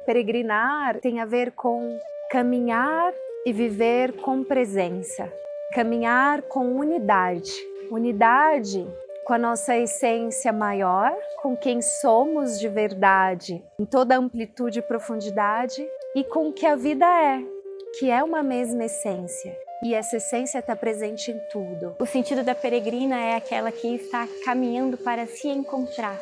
Peregrinar tem a ver com caminhar e viver com presença, caminhar com unidade, unidade com a nossa essência maior, com quem somos de verdade, em toda a amplitude e profundidade, e com o que a vida é, que é uma mesma essência. E essa essência está presente em tudo. O sentido da peregrina é aquela que está caminhando para se encontrar,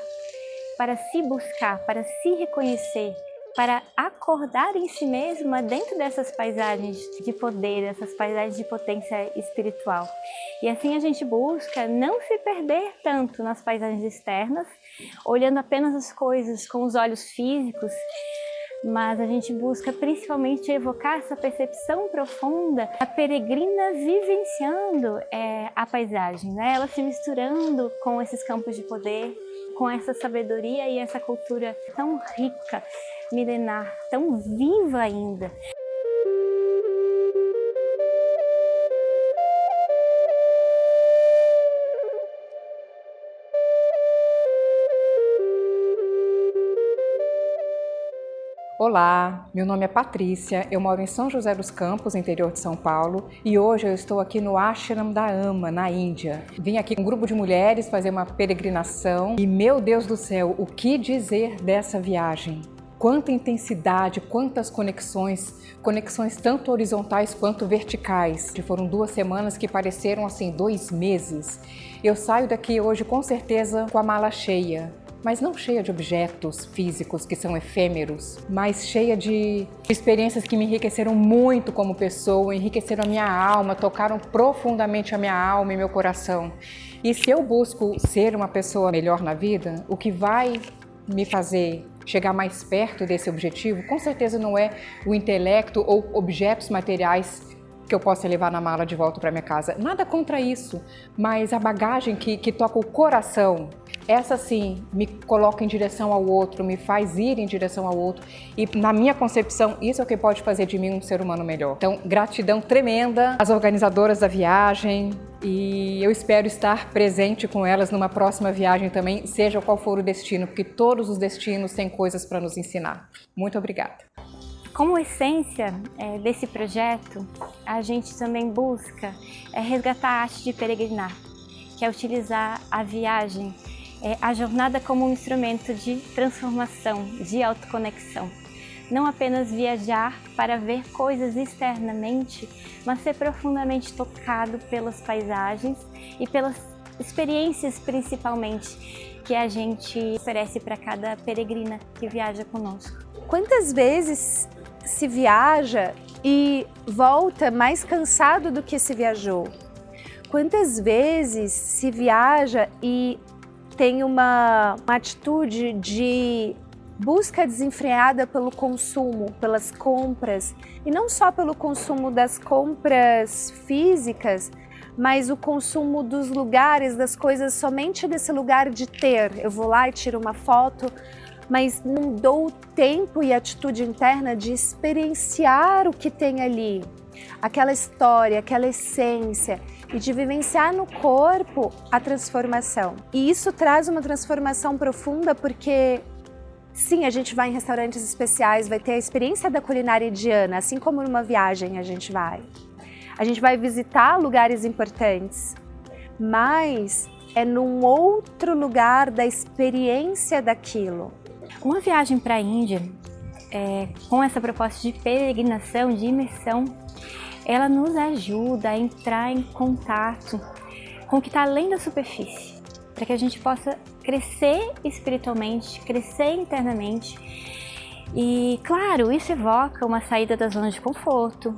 para se buscar, para se reconhecer, para acordar em si mesma dentro dessas paisagens de poder, dessas paisagens de potência espiritual. E assim a gente busca não se perder tanto nas paisagens externas, olhando apenas as coisas com os olhos físicos, mas a gente busca principalmente evocar essa percepção profunda, a peregrina vivenciando a paisagem, né? Ela se misturando com esses campos de poder, com essa sabedoria e essa cultura tão rica, milenar, tão viva ainda. Olá, meu nome é Patrícia, eu moro em São José dos Campos, interior de São Paulo, e hoje eu estou aqui no Ashram da Ama, na Índia. Vim aqui com um grupo de mulheres fazer uma peregrinação e, meu Deus do céu, o que dizer dessa viagem? Quanta intensidade, quantas conexões tanto horizontais quanto verticais. Foram 2 semanas que pareceram assim 2 meses. Eu saio daqui hoje com certeza com a mala cheia. Mas não cheia de objetos físicos que são efêmeros, mas cheia de experiências que me enriqueceram muito como pessoa, enriqueceram a minha alma, tocaram profundamente a minha alma e meu coração. E se eu busco ser uma pessoa melhor na vida, o que vai me fazer chegar mais perto desse objetivo, com certeza não é o intelecto ou objetos materiais que eu possa levar na mala de volta para minha casa. Nada contra isso, mas a bagagem que toca o coração, essa sim me coloca em direção ao outro, me faz ir em direção ao outro e na minha concepção isso é o que pode fazer de mim um ser humano melhor. Então gratidão tremenda às organizadoras da viagem e eu espero estar presente com elas numa próxima viagem também, seja qual for o destino, porque todos os destinos têm coisas para nos ensinar. Muito obrigada. Como essência desse projeto, a gente também busca resgatar a arte de peregrinar, que é utilizar a viagem, a jornada como um instrumento de transformação, de autoconexão. Não apenas viajar para ver coisas externamente, mas ser profundamente tocado pelas paisagens e pelas experiências principalmente que a gente oferece para cada peregrina que viaja conosco. Quantas vezes se viaja e volta mais cansado do que se viajou? Quantas vezes se viaja e tem uma atitude de busca desenfreada pelo consumo, pelas compras, e não só pelo consumo das compras físicas, mas o consumo dos lugares, das coisas somente desse lugar de ter. Eu vou lá e tiro uma foto, mas não dou tempo e atitude interna de experienciar o que tem ali, aquela história, aquela essência, e de vivenciar no corpo a transformação. E isso traz uma transformação profunda porque, sim, a gente vai em restaurantes especiais, vai ter a experiência da culinária indiana, assim como numa viagem a gente vai. A gente vai visitar lugares importantes, mas é num outro lugar da experiência daquilo. Uma viagem para a Índia, com essa proposta de peregrinação, de imersão, ela nos ajuda a entrar em contato com o que está além da superfície, para que a gente possa crescer espiritualmente, crescer internamente. E, claro, isso evoca uma saída da zona de conforto,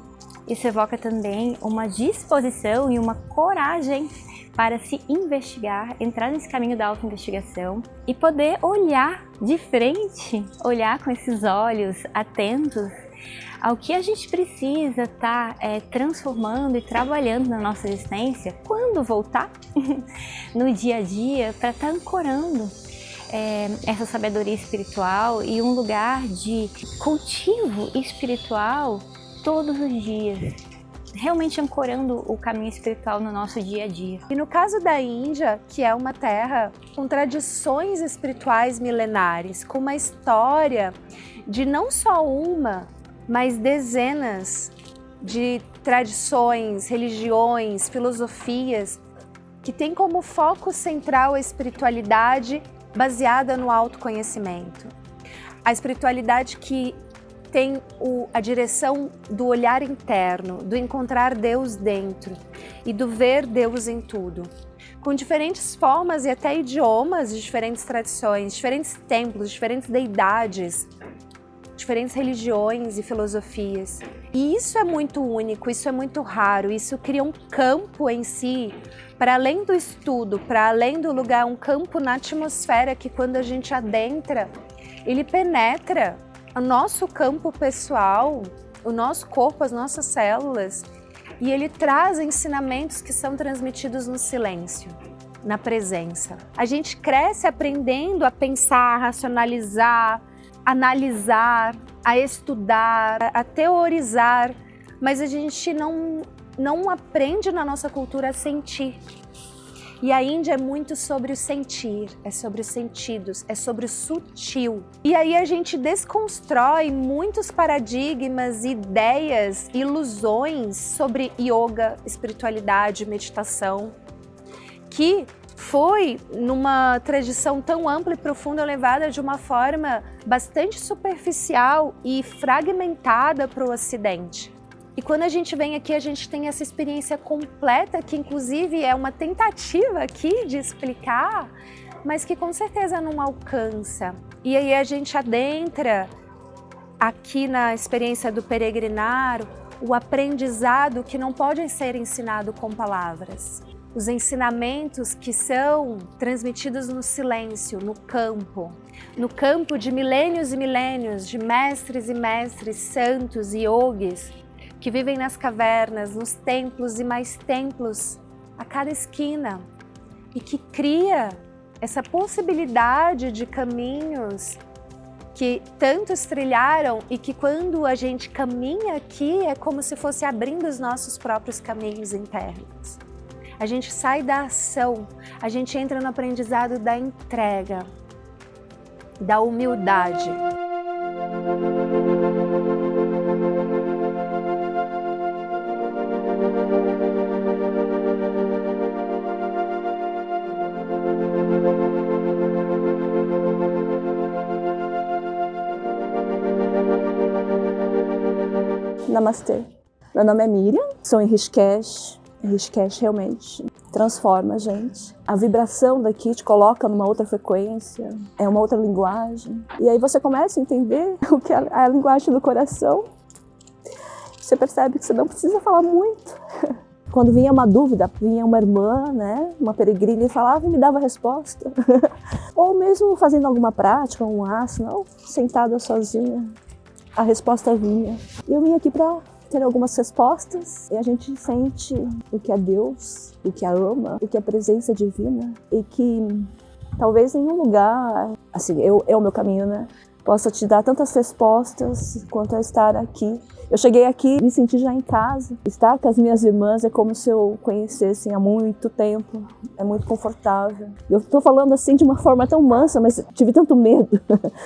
isso evoca também uma disposição e uma coragem para se investigar, entrar nesse caminho da autoinvestigação e poder olhar de frente, olhar com esses olhos atentos ao que a gente precisa estar transformando e trabalhando na nossa existência quando voltar no dia a dia, para estar ancorando essa sabedoria espiritual e um lugar de cultivo espiritual todos os dias. realmente ancorando o caminho espiritual no nosso dia a dia. E no caso da Índia, que é uma terra com tradições espirituais milenares, com uma história de não só uma, mas dezenas de tradições, religiões, filosofias, que tem como foco central a espiritualidade baseada no autoconhecimento. A espiritualidade que tem a direção do olhar interno, do encontrar Deus dentro e do ver Deus em tudo. Com diferentes formas e até idiomas de diferentes tradições, diferentes templos, diferentes deidades, diferentes religiões e filosofias. E isso é muito único, isso é muito raro, isso cria um campo em si, para além do estudo, para além do lugar, um campo na atmosfera que quando a gente adentra, ele penetra o nosso campo pessoal, o nosso corpo, as nossas células, e ele traz ensinamentos que são transmitidos no silêncio, na presença. A gente cresce aprendendo a pensar, a racionalizar, analisar, a estudar, a teorizar, mas a gente não aprende na nossa cultura a sentir. E a Índia é muito sobre o sentir, é sobre os sentidos, é sobre o sutil. E aí a gente desconstrói muitos paradigmas, ideias, ilusões sobre yoga, espiritualidade, meditação, que foi numa tradição tão ampla e profunda levada de uma forma bastante superficial e fragmentada para o Ocidente. E quando a gente vem aqui, a gente tem essa experiência completa, que inclusive é uma tentativa aqui de explicar, mas que com certeza não alcança. E aí a gente adentra aqui na experiência do peregrinar o aprendizado que não pode ser ensinado com palavras. Os ensinamentos que são transmitidos no silêncio, no campo de milênios e milênios de mestres e mestres, santos e yogis, que vivem nas cavernas, nos templos e mais templos, a cada esquina, e que cria essa possibilidade de caminhos que tantos trilharam e que quando a gente caminha aqui é como se fosse abrindo os nossos próprios caminhos internos. A gente sai da ação, a gente entra no aprendizado da entrega, da humildade. Namastê. Meu nome é Miriam, sou em Rishikesh. Rishikesh realmente transforma a gente. A vibração daqui te coloca numa outra frequência, é uma outra linguagem. E aí você começa a entender o que é a linguagem do coração. Você percebe que você não precisa falar muito. Quando vinha uma dúvida, vinha uma irmã, né, uma peregrina e falava e me dava a resposta. Ou mesmo fazendo alguma prática, um asana, ou sentada sozinha, a resposta vinha. E eu vim aqui para ter algumas respostas e a gente sente o que é Deus, o que a ama, o que é a presença divina e que talvez em um lugar, assim, é o meu caminho, né, possa te dar tantas respostas quanto a estar aqui. Eu cheguei aqui, me senti já em casa. Estar com as minhas irmãs é como se eu conhecesse há muito tempo. É muito confortável. Eu estou falando assim de uma forma tão mansa, mas tive tanto medo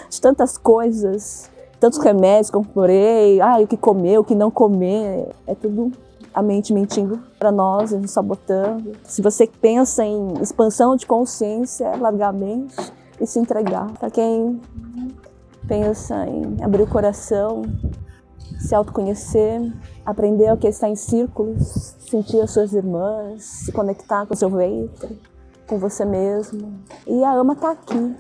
de tantas coisas, tantos remédios que eu comprei, o que comer, o que não comer. É tudo a mente mentindo para nós, nos sabotando. Se você pensa em expansão de consciência, é largar a mente e se entregar. Para quem pensa em abrir o coração, se autoconhecer, aprender o que está em círculos, sentir as suas irmãs, se conectar com o seu ventre, com você mesmo. E a ama está aqui.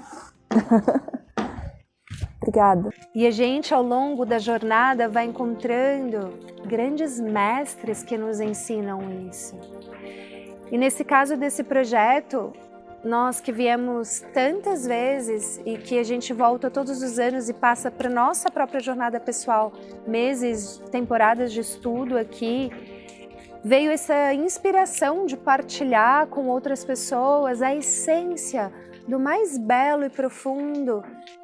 Obrigada. E a gente, ao longo da jornada, vai encontrando grandes mestres que nos ensinam isso. E nesse caso desse projeto, nós que viemos tantas vezes e que a gente volta todos os anos e passa para nossa própria jornada pessoal, meses, temporadas de estudo aqui, veio essa inspiração de partilhar com outras pessoas a essência do mais belo e profundo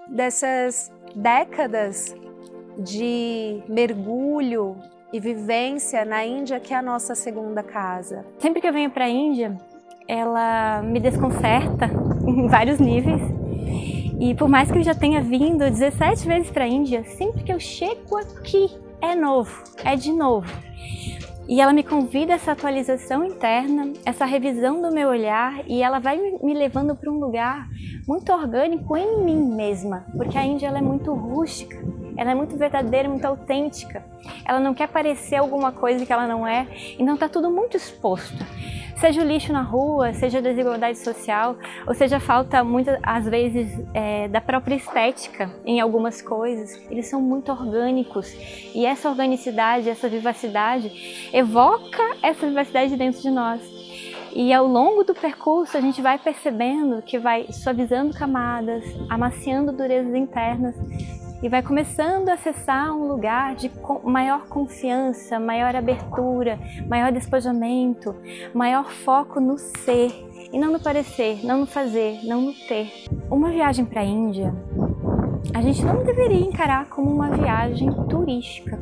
dessas décadas de mergulho e vivência na Índia, que é a nossa segunda casa? Sempre que eu venho para a Índia, ela me desconcerta em vários níveis. E por mais que eu já tenha vindo 17 vezes para a Índia, sempre que eu chego aqui é novo, é de novo. E ela me convida a essa atualização interna, essa revisão do meu olhar, e ela vai me levando para um lugar muito orgânico em mim mesma, porque a Índia ela é muito rústica, ela é muito verdadeira, muito autêntica. Ela não quer parecer alguma coisa que ela não é, então está tudo muito exposto. Seja o lixo na rua, seja a desigualdade social, ou seja a falta, muitas às vezes, da própria estética em algumas coisas. Eles são muito orgânicos e essa organicidade, essa vivacidade, evoca essa vivacidade dentro de nós. E ao longo do percurso a gente vai percebendo que vai suavizando camadas, amaciando durezas internas, e vai começando a acessar um lugar de maior confiança, maior abertura, maior despojamento, maior foco no ser e não no parecer, não no fazer, não no ter. Uma viagem para a Índia, a gente não deveria encarar como uma viagem turística,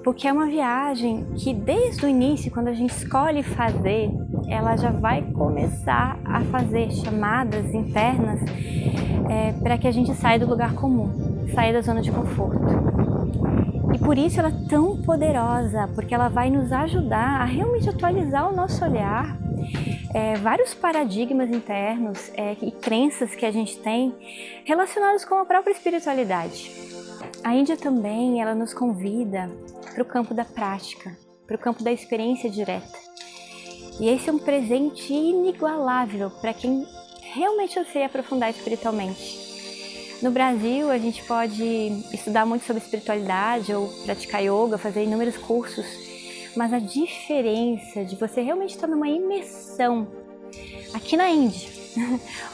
porque é uma viagem que desde o início, quando a gente escolhe fazer, ela já vai começar a fazer chamadas internas para que a gente saia do lugar comum, saia da zona de conforto. E por isso ela é tão poderosa, porque ela vai nos ajudar a realmente atualizar o nosso olhar, vários paradigmas internos e crenças que a gente tem relacionados com a própria espiritualidade. A Índia também, ela nos convida para o campo da prática, para o campo da experiência direta. E esse é um presente inigualável para quem realmente anseia aprofundar espiritualmente. No Brasil, a gente pode estudar muito sobre espiritualidade ou praticar yoga, fazer inúmeros cursos, mas a diferença de você realmente estar numa imersão aqui na Índia,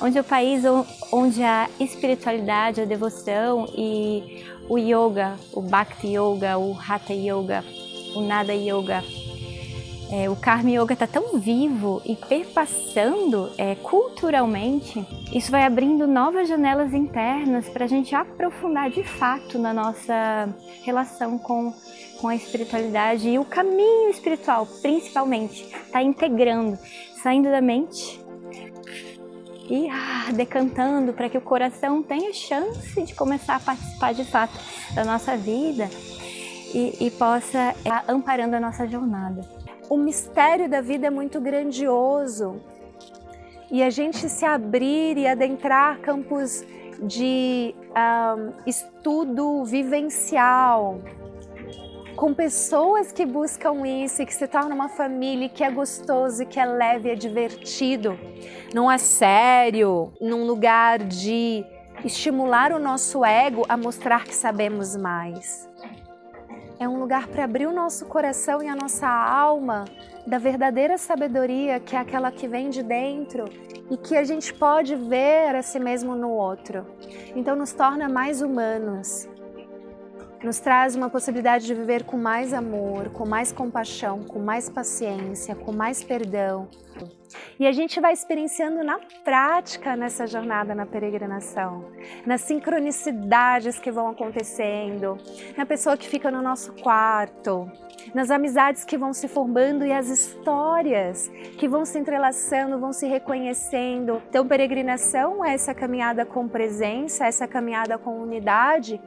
onde é o país onde a espiritualidade, a devoção e o yoga, o Bhakti Yoga, o Hatha Yoga, o Nada Yoga, o Karma Yoga está tão vivo e perpassando culturalmente, isso vai abrindo novas janelas internas para a gente aprofundar de fato na nossa relação com a espiritualidade e o caminho espiritual, principalmente, está integrando, saindo da mente e decantando para que o coração tenha chance de começar a participar de fato da nossa vida e possa amparando a nossa jornada. O mistério da vida é muito grandioso e a gente se abrir e adentrar campos de estudo vivencial com pessoas que buscam isso e que se torna uma família, que é gostoso, que é leve, é divertido, não é sério, num lugar de estimular o nosso ego a mostrar que sabemos mais. É um lugar para abrir o nosso coração e a nossa alma da verdadeira sabedoria, que é aquela que vem de dentro e que a gente pode ver a si mesmo no outro. Então nos torna mais humanos, nos traz uma possibilidade de viver com mais amor, com mais compaixão, com mais paciência, com mais perdão. E a gente vai experienciando na prática nessa jornada na peregrinação, nas sincronicidades que vão acontecendo, na pessoa que fica no nosso quarto, nas amizades que vão se formando e as histórias que vão se entrelaçando, vão se reconhecendo. Então, peregrinação é essa caminhada com presença, essa caminhada com unidade,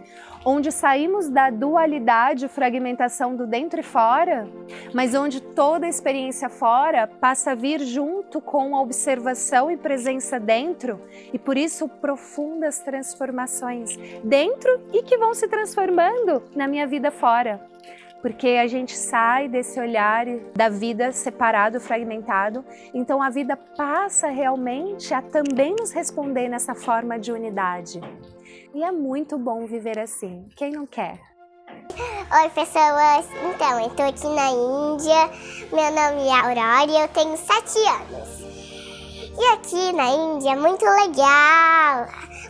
onde saímos da dualidade, fragmentação do dentro e fora, mas onde toda a experiência fora passa a vir junto com a observação e presença dentro, e por isso profundas transformações dentro e que vão se transformando na minha vida fora. Porque a gente sai desse olhar da vida separado, fragmentado, então a vida passa realmente a também nos responder nessa forma de unidade. E é muito bom viver assim. Quem não quer? Oi, pessoas! Então, eu tô aqui na Índia, meu nome é Aurora e eu tenho 7 anos. E aqui na Índia é muito legal,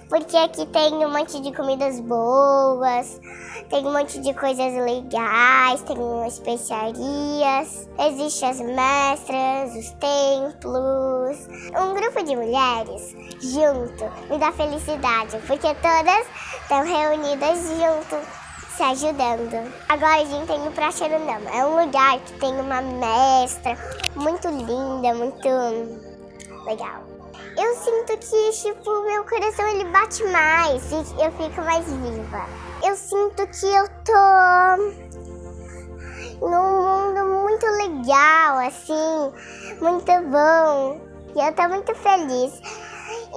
porque aqui tem um monte de comidas boas, tem um monte de coisas legais, tem especiarias, existem as mestras, os templos. Um grupo de mulheres junto me dá felicidade, porque todas estão reunidas junto, se ajudando. Agora a gente tem o Praxerundama. É um lugar que tem uma mestra muito linda, muito legal. Eu sinto que, tipo, meu coração ele bate mais, eu fico mais viva. Eu sinto que eu tô num mundo muito legal, assim, muito bom. E eu tô muito feliz.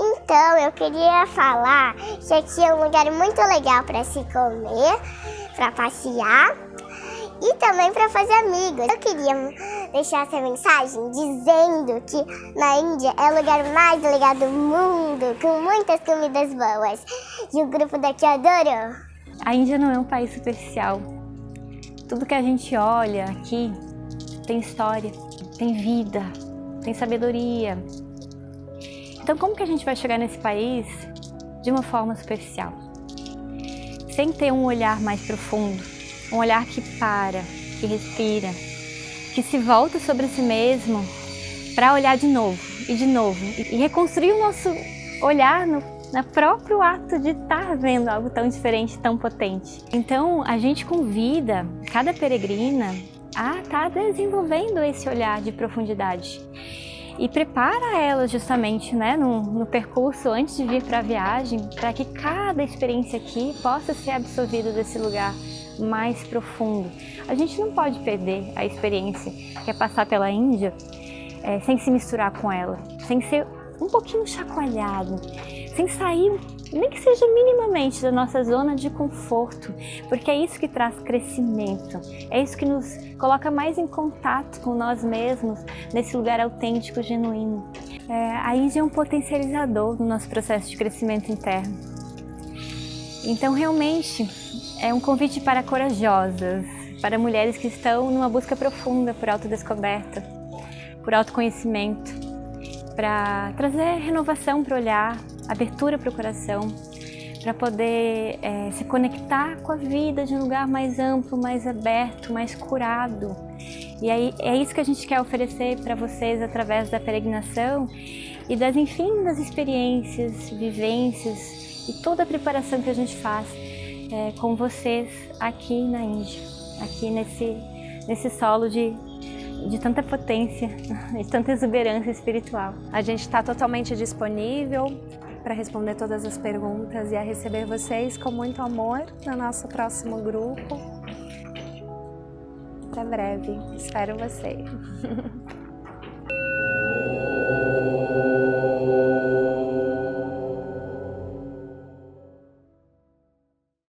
Então, eu queria falar que aqui é um lugar muito legal para se comer, para passear e também para fazer amigos. Eu queria deixar essa mensagem dizendo que na Índia é o lugar mais legal do mundo, com muitas comidas boas. E o grupo daqui adorou. A Índia não é um país superficial. Tudo que a gente olha aqui tem história, tem vida, tem sabedoria. Então, como que a gente vai chegar nesse país de uma forma superficial? Sem ter um olhar mais profundo, um olhar que para, que respira, que se volta sobre si mesmo para olhar de novo e reconstruir o nosso olhar no próprio ato de estar vendo algo tão diferente, tão potente. Então, a gente convida cada peregrina a estar desenvolvendo esse olhar de profundidade e prepara elas justamente, né, no percurso antes de vir para a viagem, para que cada experiência aqui possa ser absorvida desse lugar mais profundo. A gente não pode perder a experiência que é passar pela Índia sem se misturar com ela, sem ser um pouquinho chacoalhado, sem sair, nem que seja minimamente, da nossa zona de conforto, porque é isso que traz crescimento, é isso que nos coloca mais em contato com nós mesmos, nesse lugar autêntico, genuíno. A Índia é um potencializador do nosso processo de crescimento interno. Então, realmente, é um convite para corajosas, para mulheres que estão numa busca profunda por autodescoberta, por autoconhecimento, para trazer renovação para o olhar, abertura para o coração, para poder se conectar com a vida de um lugar mais amplo, mais aberto, mais curado. E aí é isso que a gente quer oferecer para vocês através da peregrinação e das infinitas experiências, vivências e toda a preparação que a gente faz com vocês aqui na Índia, aqui nesse solo de tanta potência, de tanta exuberância espiritual. A gente está totalmente disponível para responder todas as perguntas e a receber vocês com muito amor no nosso próximo grupo. Até breve, espero vocês.